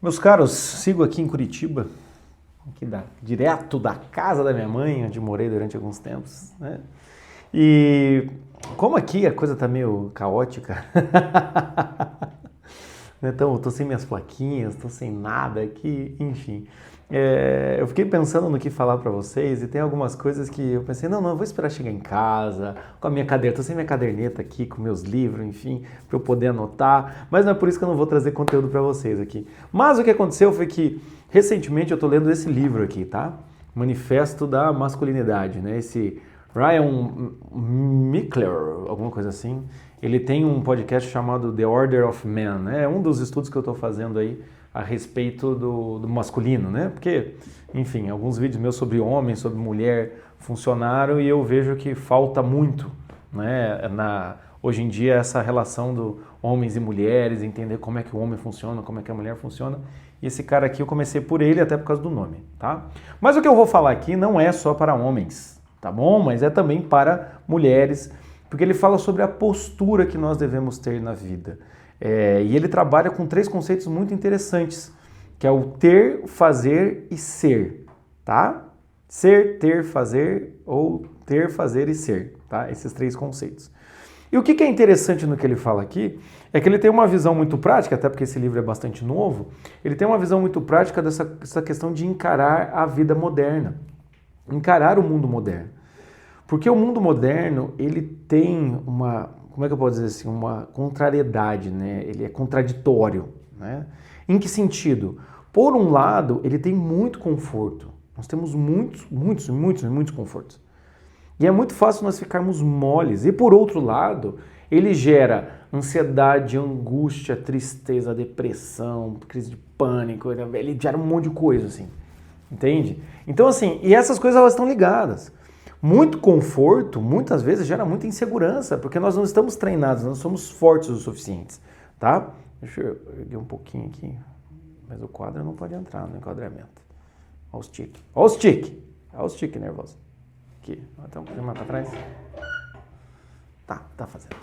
Meus caros, sigo aqui em Curitiba, direto da casa da minha mãe, onde morei durante alguns tempos, né? E como aqui a coisa tá meio caótica, então eu tô sem minhas plaquinhas, tô sem nada aqui, enfim. Eu fiquei pensando no que falar para vocês e tem algumas coisas que eu pensei, não, eu vou esperar chegar em casa, com a minha cadeira, tô sem minha caderneta aqui, com meus livros, enfim, para eu poder anotar, mas não é por isso que eu não vou trazer conteúdo para vocês aqui. Mas o que aconteceu foi que, recentemente, eu tô lendo esse livro aqui, tá? Manifesto da Masculinidade, né? Esse Ryan Michler, alguma coisa assim, ele tem um podcast chamado The Order of Man, né? É um dos estudos que eu tô fazendo aí a respeito do masculino, né? Porque, enfim, alguns vídeos meus sobre homem, sobre mulher funcionaram e eu vejo que falta muito, né? Hoje em dia essa relação do homens e mulheres, entender como é que o homem funciona, como é que a mulher funciona. E esse cara aqui eu comecei por ele até por causa do nome, tá? Mas o que eu vou falar aqui não é só para homens, tá bom? Mas é também para mulheres, porque ele fala sobre a postura que nós devemos ter na vida. E ele trabalha com 3 conceitos muito interessantes, que é o ter, fazer e ser, tá? Ser, ter, fazer ou ter, fazer e ser, tá? Esses 3 conceitos. E o que é interessante no que ele fala aqui é que ele tem uma visão muito prática, até porque esse livro é bastante novo, ele tem uma visão muito prática dessa questão de encarar a vida moderna, encarar o mundo moderno. Porque o mundo moderno, ele tem como é que eu posso dizer assim, uma contrariedade, né? Ele é contraditório, né? Em que sentido? Por um lado, ele tem muito conforto. Nós temos muitos confortos. E é muito fácil nós ficarmos moles. E por outro lado, ele gera ansiedade, angústia, tristeza, depressão, crise de pânico, ele gera um monte de coisa, assim. Entende? Então, assim, e essas coisas elas estão ligadas. Muito conforto, muitas vezes, gera muita insegurança, porque nós não estamos treinados, não somos fortes o suficientes, tá? Deixa eu erguer um pouquinho aqui, mas o quadro não pode entrar no enquadramento. Olha os tique. Olha os tique. Olha os tique nervosos. Aqui, até um pouquinho mais para trás. Tá fazendo.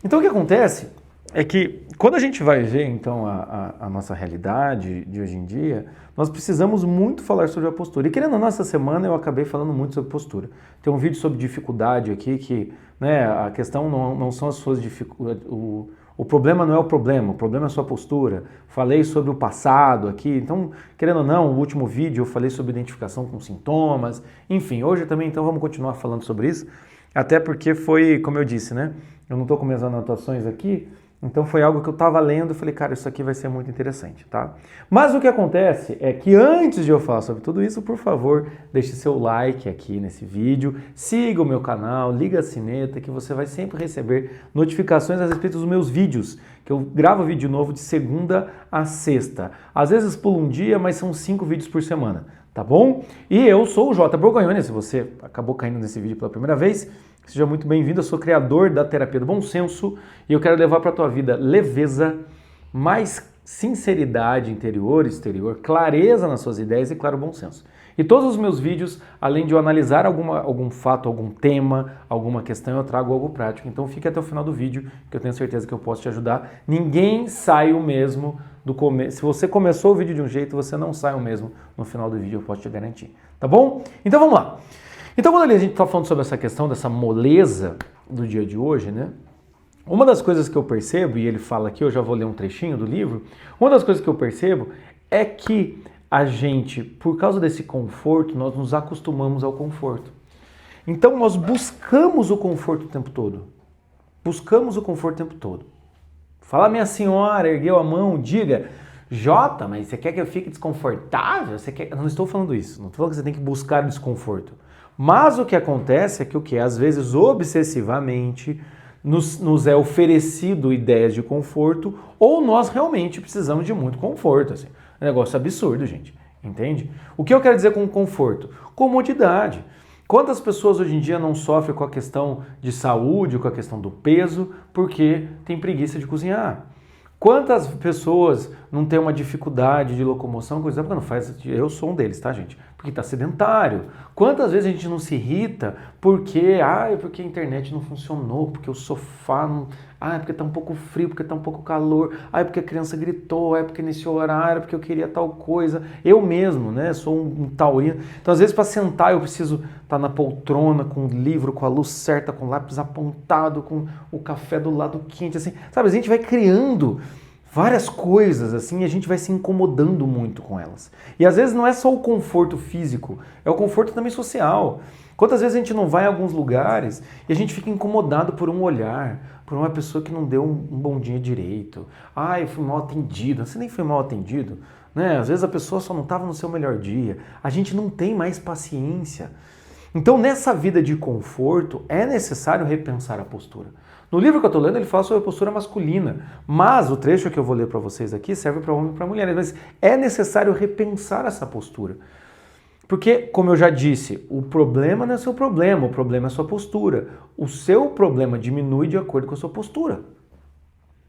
Então o que acontece é que quando a gente vai ver então a nossa realidade de hoje em dia, nós precisamos muito falar sobre a postura. E querendo ou não, essa semana eu acabei falando muito sobre postura. Tem um vídeo sobre dificuldade aqui que, né, a questão não são as suas dificuldades, o problema não é o problema é a sua postura. Falei sobre o passado aqui, então, querendo ou não, o último vídeo eu falei sobre identificação com sintomas, enfim, hoje também então vamos continuar falando sobre isso, até porque foi, como eu disse, né, eu não estou com minhas anotações aqui, então foi algo que eu estava lendo e falei, cara, isso aqui vai ser muito interessante, tá? Mas o que acontece é que antes de eu falar sobre tudo isso, por favor, deixe seu like aqui nesse vídeo, siga o meu canal, liga a sineta que você vai sempre receber notificações a respeito dos meus vídeos, que eu gravo vídeo novo de segunda a sexta. Às vezes pulo um dia, mas são 5 vídeos por semana, tá bom? E eu sou o J. Borgonhoni, se você acabou caindo nesse vídeo pela primeira vez, seja muito bem-vindo, eu sou criador da terapia do bom senso e eu quero levar para a tua vida leveza, mais sinceridade interior e exterior, clareza nas suas ideias e, claro, bom senso. E todos os meus vídeos, além de eu analisar algum fato, algum tema, alguma questão, eu trago algo prático. Então fique até o final do vídeo, que eu tenho certeza que eu posso te ajudar. Ninguém sai o mesmo do começo. Se você começou o vídeo de um jeito, você não sai o mesmo no final do vídeo, eu posso te garantir. Tá bom? Então vamos lá. Então, quando a gente está falando sobre essa questão dessa moleza do dia de hoje, né? Uma das coisas que eu percebo, e ele fala aqui, eu já vou ler um trechinho do livro, uma das coisas que eu percebo é que a gente, por causa desse conforto, nós nos acostumamos ao conforto. Então, nós buscamos o conforto o tempo todo. Buscamos o conforto o tempo todo. Fala, minha senhora, ergueu a mão, diga... Jota, mas você quer que eu fique desconfortável? Eu não estou falando isso, não estou falando que você tem que buscar desconforto. Mas o que acontece é que às vezes, obsessivamente, nos é oferecido ideias de conforto ou nós realmente precisamos de muito conforto. Assim. É um negócio absurdo, gente. Entende? O que eu quero dizer com conforto? Comodidade. Quantas pessoas hoje em dia não sofrem com a questão de saúde, com a questão do peso, porque tem preguiça de cozinhar? Quantas pessoas não têm uma dificuldade de locomoção, coisa que não faz? Eu sou um deles, tá, gente? Porque está sedentário. Quantas vezes a gente não se irrita porque, porque a internet não funcionou, porque o sofá não... porque está um pouco frio, porque está um pouco calor, porque a criança gritou, porque nesse horário, porque eu queria tal coisa. Eu mesmo, né, sou um taurino. Então, às vezes, para sentar, eu preciso estar na poltrona, com o livro, com a luz certa, com o lápis apontado, com o café do lado quente, assim. Sabe, a gente vai criando várias coisas assim e a gente vai se incomodando muito com elas. E às vezes não é só o conforto físico, é o conforto também social. Quantas vezes a gente não vai a alguns lugares e a gente fica incomodado por um olhar, por uma pessoa que não deu um bom dia direito. Eu fui mal atendido. Você nem foi mal atendido, né? Às vezes a pessoa só não estava no seu melhor dia. A gente não tem mais paciência. Então, nessa vida de conforto, é necessário repensar a postura. No livro que eu estou lendo, ele fala sobre a postura masculina, mas o trecho que eu vou ler para vocês aqui serve para homem e para mulheres, mas é necessário repensar essa postura. Porque, como eu já disse, o problema não é seu problema, o problema é a sua postura. O seu problema diminui de acordo com a sua postura.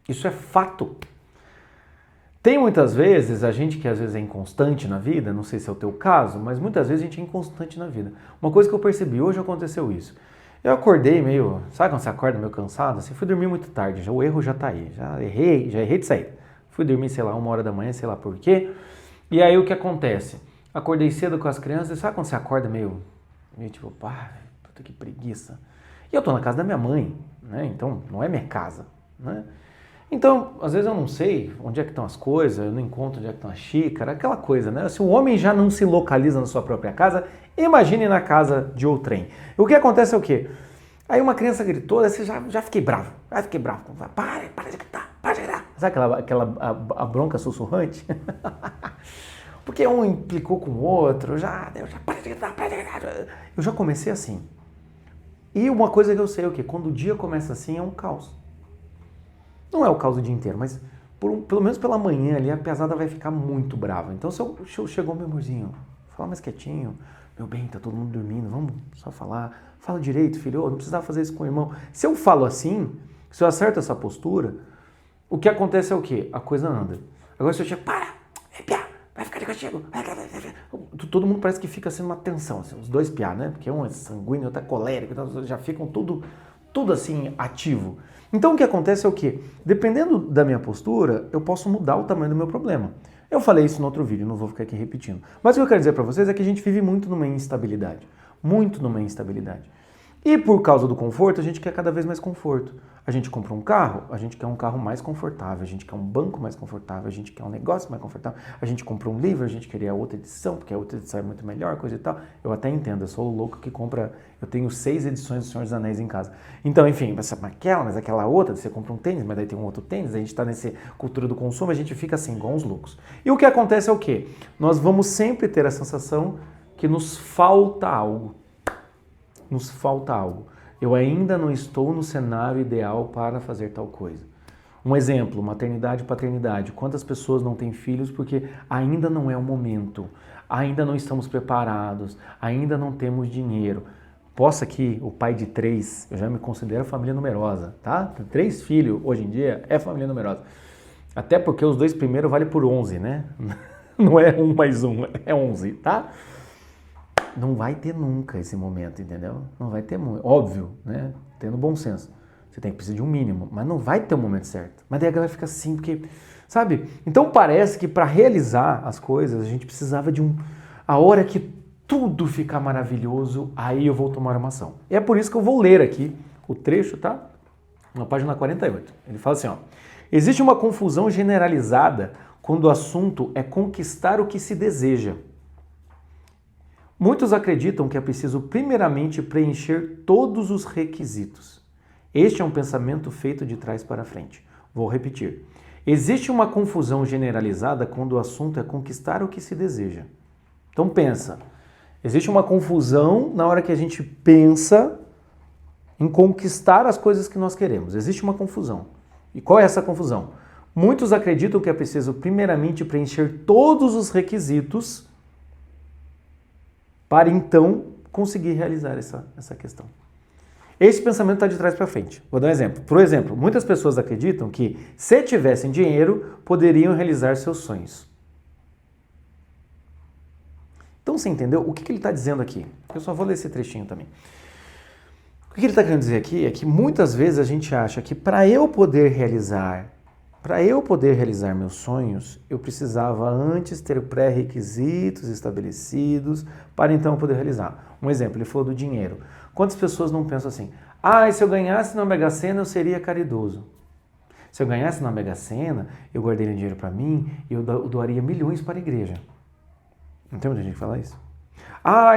Isso é fato. Tem muitas vezes, a gente que às vezes é inconstante na vida, não sei se é o teu caso, mas muitas vezes a gente é inconstante na vida. Uma coisa que eu percebi, hoje aconteceu isso. Eu acordei meio, sabe quando você acorda meio cansado? Assim, fui dormir muito tarde, o erro já tá aí, já errei de saída. Fui dormir, sei lá, 1h da manhã, sei lá por quê. E aí o que acontece? Acordei cedo com as crianças, sabe quando você acorda meio tipo, puta que preguiça. E eu tô na casa da minha mãe, né? Então não é minha casa, né? Então, às vezes eu não sei onde é que estão as coisas, eu não encontro onde é que estão as xícaras, aquela coisa, né? Se o homem já não se localiza na sua própria casa, imagine na casa de outrem. O que acontece é o quê? Aí uma criança gritou, aí você já fiquei bravo. Para de gritar, para de gritar. Sabe a bronca sussurrante? Porque um implicou com o outro, para de gritar. Eu já comecei assim. E uma coisa que eu sei é o quê? Quando o dia começa assim é um caos. Não é o caos o dia inteiro, mas pelo menos pela manhã ali a pesada vai ficar muito brava. Então se chegou meu amorzinho, fala mais quietinho, meu bem, tá todo mundo dormindo, vamos só falar, fala direito, filho, não precisava fazer isso com o irmão. Se eu falo assim, se eu acerto essa postura, o que acontece é o quê? A coisa anda. Agora se eu chego, vai ficar ali contigo, todo mundo parece que fica sendo uma tensão, assim, os dois piá, né? Porque um é sanguíneo, outro é colérico, então já ficam tudo assim ativo. Então o que acontece é o quê? Dependendo da minha postura, eu posso mudar o tamanho do meu problema. Eu falei isso no outro vídeo, não vou ficar aqui repetindo. Mas o que eu quero dizer para vocês é que a gente vive muito numa instabilidade. Muito numa instabilidade. E por causa do conforto, a gente quer cada vez mais conforto. A gente compra um carro, a gente quer um carro mais confortável, a gente quer um banco mais confortável, a gente quer um negócio mais confortável, a gente compra um livro, a gente queria a outra edição, porque a outra edição é muito melhor, coisa e tal. Eu até entendo, eu sou o louco que compra, eu tenho 6 edições do Senhor dos Anéis em casa. Então, enfim, mas aquela outra, você compra um tênis, mas daí tem um outro tênis, a gente está nessa cultura do consumo, a gente fica assim, igual uns loucos. E o que acontece é o quê? Nós vamos sempre ter a sensação que nos falta algo. Nos falta algo. Eu ainda não estou no cenário ideal para fazer tal coisa. Um exemplo, maternidade e paternidade. Quantas pessoas não têm filhos porque ainda não é o momento, ainda não estamos preparados, ainda não temos dinheiro. Posso aqui, o pai de 3, eu já me considero família numerosa, tá? 3 filhos, hoje em dia, é família numerosa. Até porque os 2 primeiros valem por 11, né? Não é 1 mais 1, é 11, tá? Não vai ter nunca esse momento, entendeu? Não vai ter muito. Óbvio, né? Tendo bom senso. Você tem que precisar de um mínimo, mas não vai ter o momento certo. Mas daí a galera fica assim, porque... Sabe? Então parece que para realizar as coisas, a gente precisava de a hora que tudo ficar maravilhoso, aí eu vou tomar uma ação. E é por isso que eu vou ler aqui o trecho, tá? Na página 48. Ele fala assim, ó. Existe uma confusão generalizada quando o assunto é conquistar o que se deseja. Muitos acreditam que é preciso primeiramente preencher todos os requisitos. Este é um pensamento feito de trás para frente. Vou repetir. Existe uma confusão generalizada quando o assunto é conquistar o que se deseja. Então pensa, existe uma confusão na hora que a gente pensa em conquistar as coisas que nós queremos. Existe uma confusão. E qual é essa confusão? Muitos acreditam que é preciso primeiramente preencher todos os requisitos para então conseguir realizar essa questão. Esse pensamento está de trás para frente. Vou dar um exemplo. Por exemplo, muitas pessoas acreditam que se tivessem dinheiro, poderiam realizar seus sonhos. Então você entendeu o que ele está dizendo aqui? Eu só vou ler esse trechinho também. O que ele está querendo dizer aqui é que muitas vezes a gente acha que para eu poder realizar meus sonhos, eu precisava antes ter pré-requisitos estabelecidos para então poder realizar. Um exemplo, ele falou do dinheiro. Quantas pessoas não pensam assim, se eu ganhasse na Mega Sena eu seria caridoso. Se eu ganhasse na Mega Sena, eu guardaria dinheiro para mim e eu doaria milhões para a igreja. Não tem muita gente que fala isso?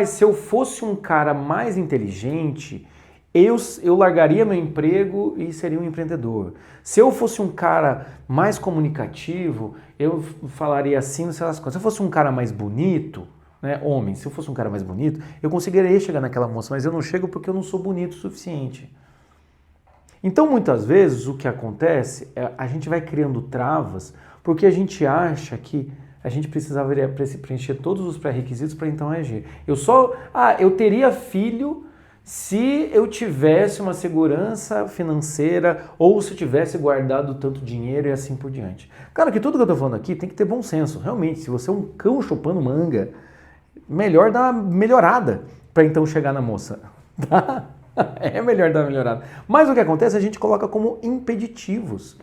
Se eu fosse um cara mais inteligente, eu largaria meu emprego e seria um empreendedor. Se eu fosse um cara mais comunicativo, eu falaria assim, não sei las coisas. Se eu fosse um cara mais bonito, né, homem, se eu fosse um cara mais bonito, eu conseguiria chegar naquela moça, mas eu não chego porque eu não sou bonito o suficiente. Então, muitas vezes, o que acontece é a gente vai criando travas porque a gente acha que a gente precisava preencher todos os pré-requisitos para então agir. Eu teria filho se eu tivesse uma segurança financeira ou se eu tivesse guardado tanto dinheiro e assim por diante. Claro que tudo que eu estou falando aqui tem que ter bom senso. Realmente, se você é um cão chupando manga, melhor dar uma melhorada para então chegar na moça. Tá? É melhor dar uma melhorada. Mas o que acontece, a gente coloca como impeditivos.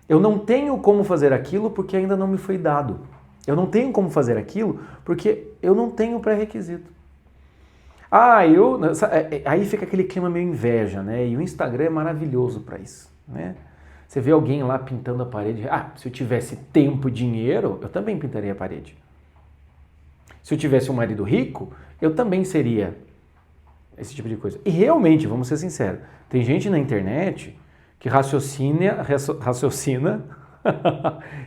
Eu não tenho como fazer aquilo porque ainda não me foi dado. Eu não tenho como fazer aquilo porque eu não tenho pré-requisito. Aí fica aquele clima meio inveja, né? E o Instagram é maravilhoso para isso, né? Você vê alguém lá pintando a parede. Se eu tivesse tempo e dinheiro, eu também pintaria a parede. Se eu tivesse um marido rico, eu também seria esse tipo de coisa. E realmente, vamos ser sinceros, tem gente na internet que raciocina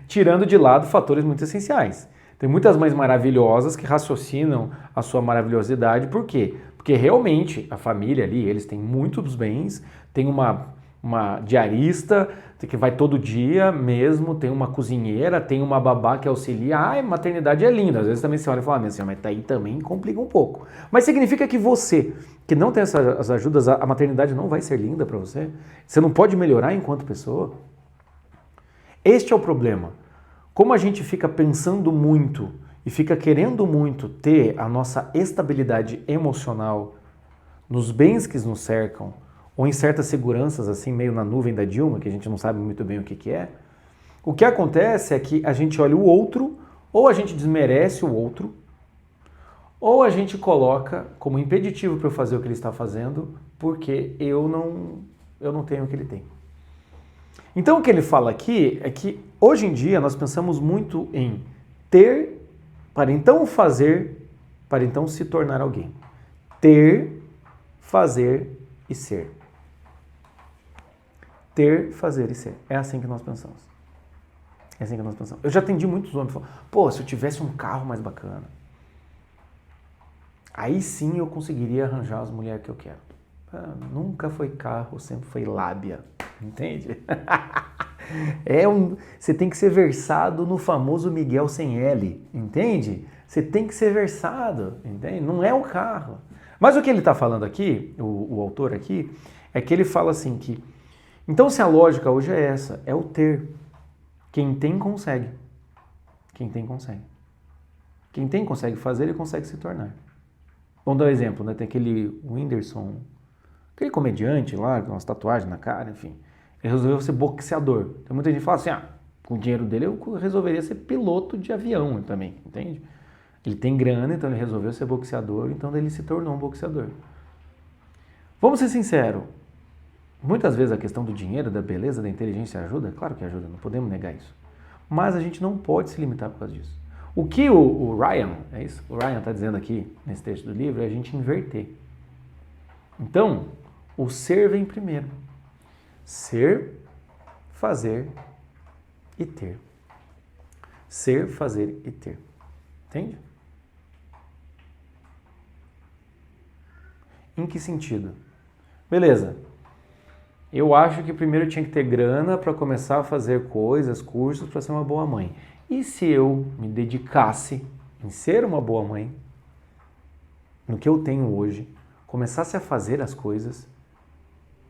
tirando de lado fatores muito essenciais. Tem muitas mães maravilhosas que raciocinam a sua maravilhosidade. Por quê? Porque realmente a família ali, eles têm muitos bens, tem uma diarista que vai todo dia mesmo, tem uma cozinheira, tem uma babá que auxilia. Maternidade é linda. Às vezes também você olha e fala, mas aí também complica um pouco. Mas significa que você, que não tem essas ajudas, a maternidade não vai ser linda para você? Você não pode melhorar enquanto pessoa? Este é o problema. Como a gente fica pensando muito e fica querendo muito ter a nossa estabilidade emocional nos bens que nos cercam, ou em certas seguranças, assim, meio na nuvem da Dilma, que a gente não sabe muito bem o que é, o que acontece é que a gente olha o outro, ou a gente desmerece o outro, ou a gente coloca como impeditivo para eu fazer o que ele está fazendo, porque eu não tenho o que ele tem. Então o que ele fala aqui é que hoje em dia nós pensamos muito em ter para então fazer, para então se tornar alguém. Ter, fazer e ser. Ter, fazer e ser. É assim que nós pensamos. É assim que nós pensamos. Eu já atendi muitos homens que falam, se eu tivesse um carro mais bacana, aí sim eu conseguiria arranjar as mulheres que eu quero. Nunca foi carro, sempre foi lábia. Entende? Você tem que ser versado no famoso Miguel sem L. Entende? Você tem que ser versado. Entende? Não é o carro. Mas o que ele está falando aqui, o autor aqui, é que ele fala assim que... Então, se a lógica hoje é essa, é o ter. Quem tem, consegue. Quem tem, consegue. Quem tem, consegue fazer, ele consegue se tornar. Vamos dar um exemplo, né? Tem aquele Whindersson, aquele comediante lá, com umas tatuagens na cara, enfim. Ele resolveu ser boxeador. Tem muita gente que fala assim, com o dinheiro dele eu resolveria ser piloto de avião também, entende? Ele tem grana, então ele resolveu ser boxeador, então ele se tornou um boxeador. Vamos ser sinceros, muitas vezes a questão do dinheiro, da beleza, da inteligência ajuda? Claro que ajuda, não podemos negar isso. Mas a gente não pode se limitar por causa disso. O que o Ryan, é isso? O Ryan está dizendo aqui, nesse texto do livro, é a gente inverter. Então, o ser vem primeiro. Ser, fazer e ter. Ser, fazer e ter. Entende? Em que sentido? Beleza. Eu acho que primeiro eu tinha que ter grana para começar a fazer coisas, cursos, para ser uma boa mãe. E se eu me dedicasse em ser uma boa mãe, no que eu tenho hoje, começasse a fazer as coisas,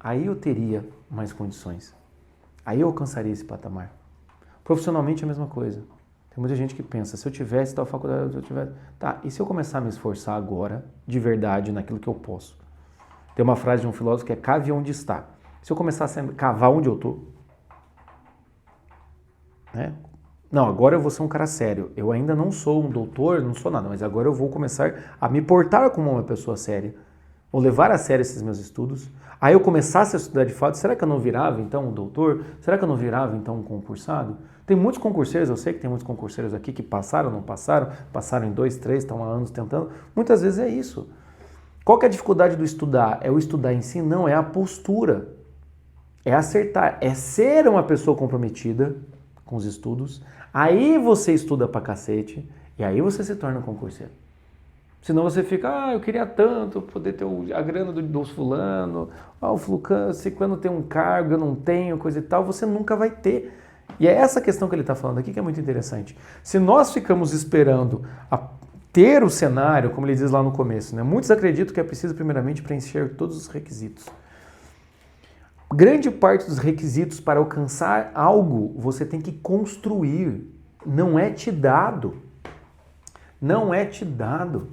aí eu teria mais condições. Aí eu alcançaria esse patamar. Profissionalmente é a mesma coisa. Tem muita gente que pensa, se eu tivesse tal faculdade, se eu tivesse... Tá, e se eu começar a me esforçar agora, de verdade, naquilo que eu posso? Tem uma frase de um filósofo que é cave onde está. Se eu começar a cavar onde eu estou, né? Não, agora eu vou ser um cara sério. Eu ainda não sou um doutor, não sou nada, mas agora eu vou começar a me portar como uma pessoa séria. Vou levar a sério esses meus estudos. Aí eu começasse a estudar de fato, será que eu não virava então um doutor? Será que eu não virava então um concursado? Tem muitos concurseiros, eu sei que tem muitos concurseiros aqui que passaram, não passaram, passaram em 2, 3, estão há anos tentando. Muitas vezes é isso. Qual que é a dificuldade do estudar? É o estudar em si? Não, é a postura. É acertar, é ser uma pessoa comprometida com os estudos. Aí você estuda pra cacete e aí você se torna um concurseiro. Senão você fica, eu queria tanto poder ter a grana dos fulano, o ciclano tem um cargo, eu não tenho, coisa e tal, você nunca vai ter. E é essa questão que ele está falando aqui que é muito interessante. Se nós ficamos esperando ter o cenário, como ele diz lá no começo, né? Muitos acreditam que é preciso primeiramente preencher todos os requisitos. Grande parte dos requisitos para alcançar algo você tem que construir, não é te dado. Não é te dado.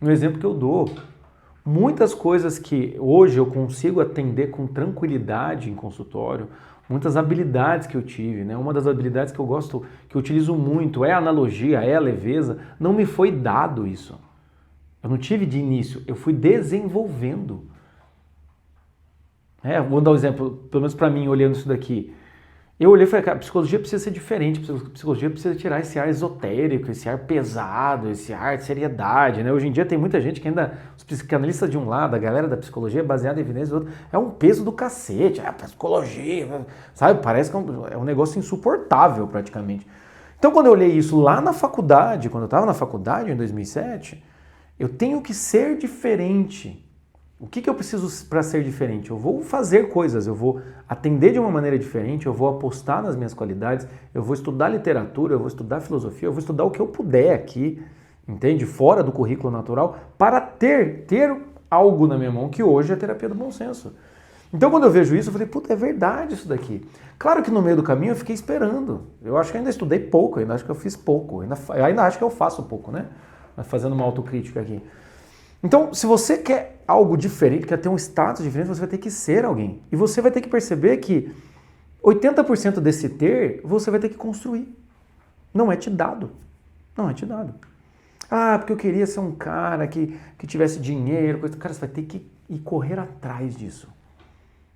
Um exemplo que eu dou, muitas coisas que hoje eu consigo atender com tranquilidade em consultório, muitas habilidades que eu tive, né? Uma das habilidades que eu gosto, que eu utilizo muito é a analogia, é a leveza, não me foi dado isso. Eu não tive de início, eu fui desenvolvendo. Vou dar um exemplo, pelo menos para mim, olhando isso daqui. Eu olhei e falei, cara, a psicologia precisa ser diferente, a psicologia precisa tirar esse ar esotérico, esse ar pesado, esse ar de seriedade, né? Hoje em dia tem muita gente que ainda, os psicanalistas de um lado, a galera da psicologia baseada em evidências do outro, é um peso do cacete, a psicologia, sabe? Parece que é um negócio insuportável praticamente. Então quando eu olhei isso lá na faculdade, quando eu estava na faculdade em 2007, eu tenho que ser diferente. O que eu preciso para ser diferente? Eu vou fazer coisas, eu vou atender de uma maneira diferente, eu vou apostar nas minhas qualidades, eu vou estudar literatura, eu vou estudar filosofia, eu vou estudar o que eu puder aqui, entende? Fora do currículo natural, para ter algo na minha mão, que hoje é a terapia do bom senso. Então quando eu vejo isso, eu falei, puta, é verdade isso daqui. Claro que no meio do caminho eu fiquei esperando. Eu acho que ainda estudei pouco, ainda acho que eu fiz pouco, ainda acho que eu faço pouco, né? Fazendo uma autocrítica aqui. Então, se você quer algo diferente, quer ter um status diferente, você vai ter que ser alguém. E você vai ter que perceber que 80% desse ter, você vai ter que construir. Não é te dado. Não é te dado. Ah, porque eu queria ser um cara que tivesse dinheiro. Cara, você vai ter que ir correr atrás disso.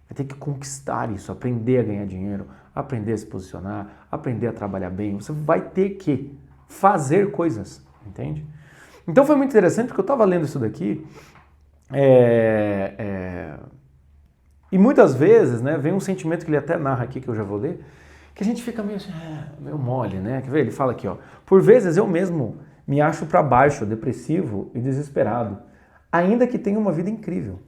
Vai ter que conquistar isso, aprender a ganhar dinheiro, aprender a se posicionar, aprender a trabalhar bem. Você vai ter que fazer coisas, entende? Então foi muito interessante porque eu estava lendo isso daqui e muitas vezes, né, vem um sentimento que ele até narra aqui, que eu já vou ler, que a gente fica meio assim, meio mole, né? Quer ver? Ele fala aqui, ó, por vezes eu mesmo me acho para baixo, depressivo e desesperado, ainda que tenha uma vida incrível.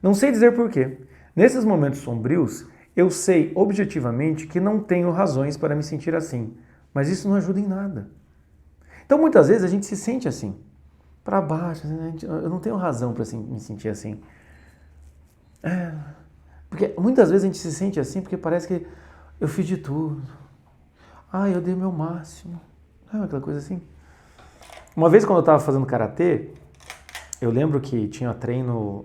Não sei dizer porquê. Nesses momentos sombrios, eu sei objetivamente que não tenho razões para me sentir assim, mas isso não ajuda em nada. Então, muitas vezes a gente se sente assim, para baixo, eu não tenho razão para me sentir assim. Porque muitas vezes a gente se sente assim porque parece que eu fiz de tudo. Eu dei meu máximo. Aquela coisa assim. Uma vez quando eu estava fazendo karatê, eu lembro que tinha treino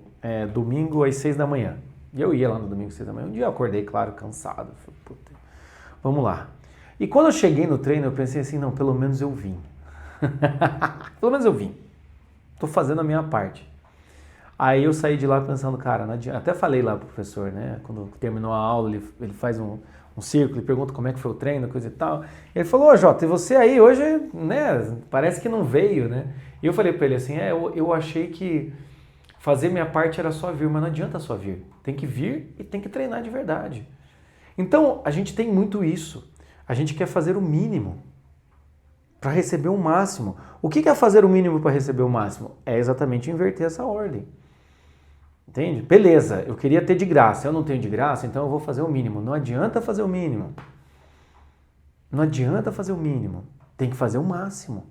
domingo às 6 da manhã. E eu ia lá no domingo às 6 da manhã. Um dia eu acordei, claro, cansado. Falei, puta, vamos lá. E quando eu cheguei no treino, eu pensei assim, não, pelo menos eu vim. Pelo menos eu vim. Tô fazendo a minha parte. Aí eu saí de lá pensando, cara, não adianta. Até falei lá pro professor, né? Quando terminou a aula, ele faz um círculo e pergunta como é que foi o treino, coisa e tal. Ele falou, Jota, e você aí hoje, né? Parece que não veio, né? E eu falei pra ele assim, eu achei que fazer minha parte era só vir, mas não adianta só vir. Tem que vir e tem que treinar de verdade. Então, a gente tem muito isso. A gente quer fazer o mínimo para receber o máximo. O que é fazer o mínimo para receber o máximo? É exatamente inverter essa ordem. Entende? Beleza, eu queria ter de graça, eu não tenho de graça, então eu vou fazer o mínimo. Não adianta fazer o mínimo. Não adianta fazer o mínimo. Tem que fazer o máximo.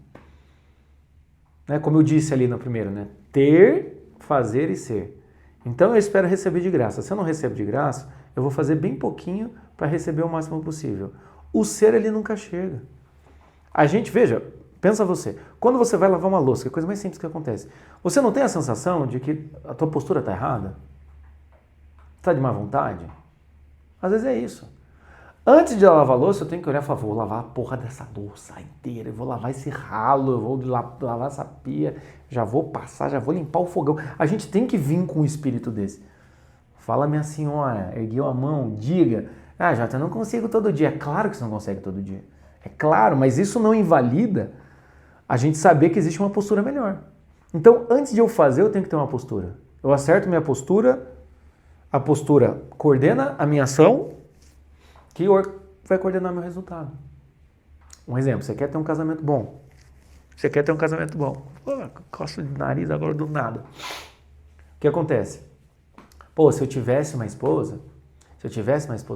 Né? Como eu disse ali no primeiro, né? Ter, fazer e ser. Então eu espero receber de graça. Se eu não recebo de graça, eu vou fazer bem pouquinho para receber o máximo possível. O ser, ele nunca chega. A gente, veja, pensa você, quando você vai lavar uma louça, que é a coisa mais simples que acontece, você não tem a sensação de que a tua postura está errada? Está de má vontade? Às vezes é isso. Antes de lavar a louça, eu tenho que olhar e falar, vou lavar a porra dessa louça inteira, eu vou lavar esse ralo, eu vou lavar essa pia, já vou passar, já vou limpar o fogão. A gente tem que vir com um espírito desse. Fala, minha senhora, ergueu a mão, diga, Jota, eu não consigo todo dia. É claro que você não consegue todo dia. É claro, mas isso não invalida a gente saber que existe uma postura melhor. Então, antes de eu fazer, eu tenho que ter uma postura. Eu acerto minha postura, a postura coordena a minha ação, que vai coordenar meu resultado. Um exemplo, você quer ter um casamento bom. Você quer ter um casamento bom. Coço de nariz agora do nada. O que acontece? Pô, se eu tivesse uma esposa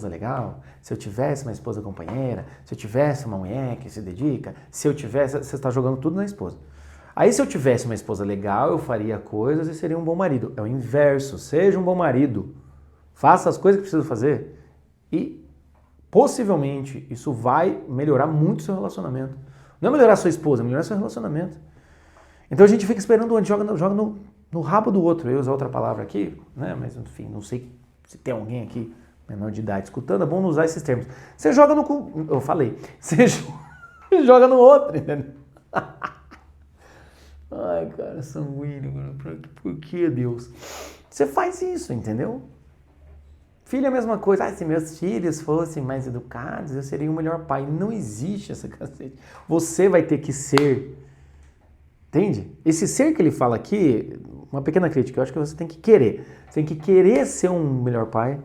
legal, se eu tivesse uma esposa companheira, se eu tivesse uma mulher que se dedica, se eu tivesse... Você está jogando tudo na esposa. Aí se eu tivesse uma esposa legal, eu faria coisas e seria um bom marido. É o inverso. Seja um bom marido. Faça as coisas que precisa fazer e possivelmente isso vai melhorar muito o seu relacionamento. Não é melhorar a sua esposa, é melhorar seu relacionamento. Então a gente fica esperando onde joga no rabo do outro. Eu ia usar outra palavra aqui, né? Mas enfim, não sei se tem alguém aqui menor de idade escutando, é bom não usar esses termos. Você joga no cu, eu falei, você joga no outro, entendeu? Ai, cara, sanguíneo, por que Deus? Você faz isso, entendeu? Filho é a mesma coisa. Se meus filhos fossem mais educados, eu seria o melhor pai. Não existe essa cacete. Você vai ter que ser. Entende? Esse ser que ele fala aqui, uma pequena crítica, eu acho que você tem que querer. Você tem que querer ser um melhor pai.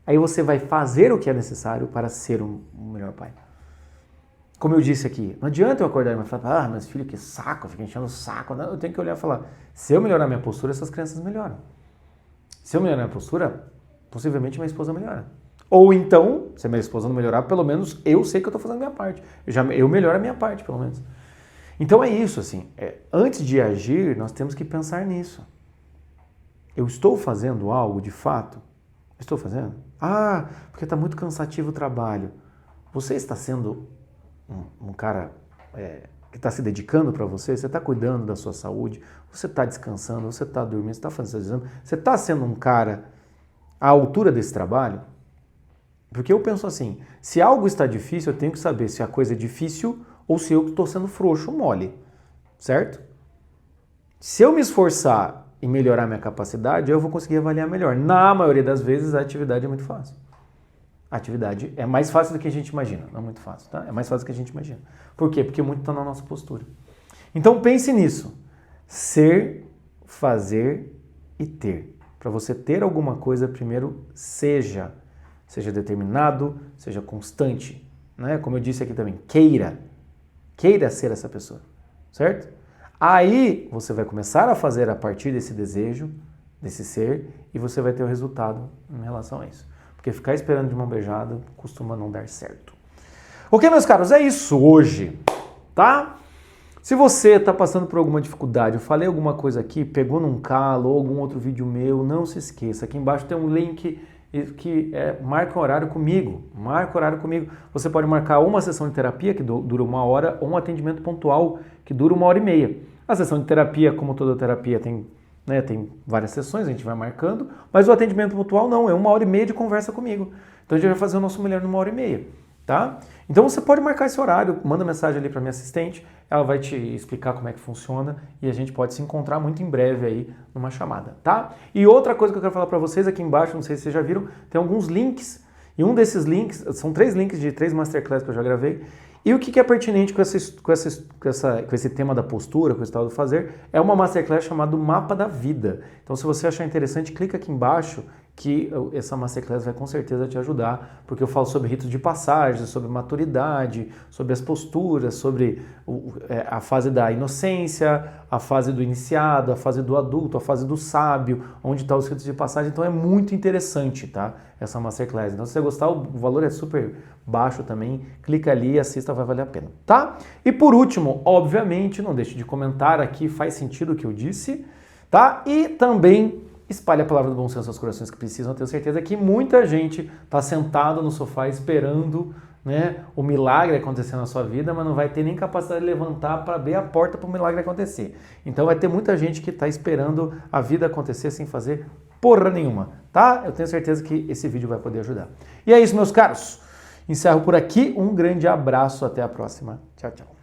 Aí você vai fazer o que é necessário para ser um melhor pai. Como eu disse aqui, não adianta eu acordar e falar, meus filhos, que saco, fica enchendo o saco. Não, eu tenho que olhar e falar, se eu melhorar minha postura, essas crianças melhoram. Se eu melhorar minha postura, possivelmente minha esposa melhora. Ou então, se a minha esposa não melhorar, pelo menos eu sei que eu estou fazendo a minha parte. Eu melhoro a minha parte, pelo menos. Então é isso, assim. Antes de agir, nós temos que pensar nisso. Eu estou fazendo algo de fato? Estou fazendo? Porque está muito cansativo o trabalho. Você está sendo um cara que está se dedicando para você? Você está cuidando da sua saúde? Você está descansando? Você está dormindo? Você está fazendo seus exames? Você está sendo um cara à altura desse trabalho? Porque eu penso assim, se algo está difícil, eu tenho que saber se a coisa é difícil ou se eu estou sendo frouxo ou mole, certo? Se eu me esforçar e melhorar minha capacidade, eu vou conseguir avaliar melhor. Na maioria das vezes, a atividade é muito fácil. A atividade é mais fácil do que a gente imagina, não é muito fácil, tá? É mais fácil do que a gente imagina. Por quê? Porque muito está na nossa postura. Então pense nisso. Ser, fazer e ter. Para você ter alguma coisa, primeiro seja determinado, seja constante, né? Como eu disse aqui também, queira ser essa pessoa, certo? Aí você vai começar a fazer a partir desse desejo, desse ser, e você vai ter o resultado em relação a isso. Porque ficar esperando de mão beijada costuma não dar certo. Ok, meus caros, é isso hoje, tá? Se você está passando por alguma dificuldade, eu falei alguma coisa aqui, pegou num calo ou algum outro vídeo meu, não se esqueça, aqui embaixo tem um link que marca um horário comigo, Você pode marcar uma sessão de terapia que dura 1 hora ou um atendimento pontual que dura 1h30. A sessão de terapia, como toda terapia, tem várias sessões, a gente vai marcando, mas o atendimento pontual não, é 1h30 de conversa comigo. Então a gente vai fazer o nosso melhor em 1h30, tá? Então você pode marcar esse horário, manda mensagem ali para minha assistente, ela vai te explicar como é que funciona e a gente pode se encontrar muito em breve aí numa chamada, tá? E outra coisa que eu quero falar para vocês aqui embaixo, não sei se vocês já viram, tem alguns links, e um desses links, são 3 links de 3 masterclass que eu já gravei, e o que é pertinente com esse tema da postura, com esse tal do fazer, é uma masterclass chamada Mapa da Vida. Então se você achar interessante, clica aqui embaixo, que essa masterclass vai com certeza te ajudar, porque eu falo sobre ritos de passagem, sobre maturidade, sobre as posturas, sobre a fase da inocência, a fase do iniciado, a fase do adulto, a fase do sábio, onde estão os ritos de passagem. Então é muito interessante, tá? Essa masterclass. Então se você gostar, o valor é super baixo também, clica ali e assista, vai valer a pena, tá? E por último, obviamente, não deixe de comentar aqui, faz sentido o que eu disse, tá? E também espalhe a palavra do bom senso aos corações que precisam. Eu tenho certeza que muita gente está sentado no sofá esperando né, o milagre acontecer na sua vida, mas não vai ter nem capacidade de levantar para abrir a porta para o milagre acontecer. Então vai ter muita gente que está esperando a vida acontecer sem fazer porra nenhuma, tá? Eu tenho certeza que esse vídeo vai poder ajudar. E é isso, meus caros. Encerro por aqui. Um grande abraço. Até a próxima. Tchau, tchau.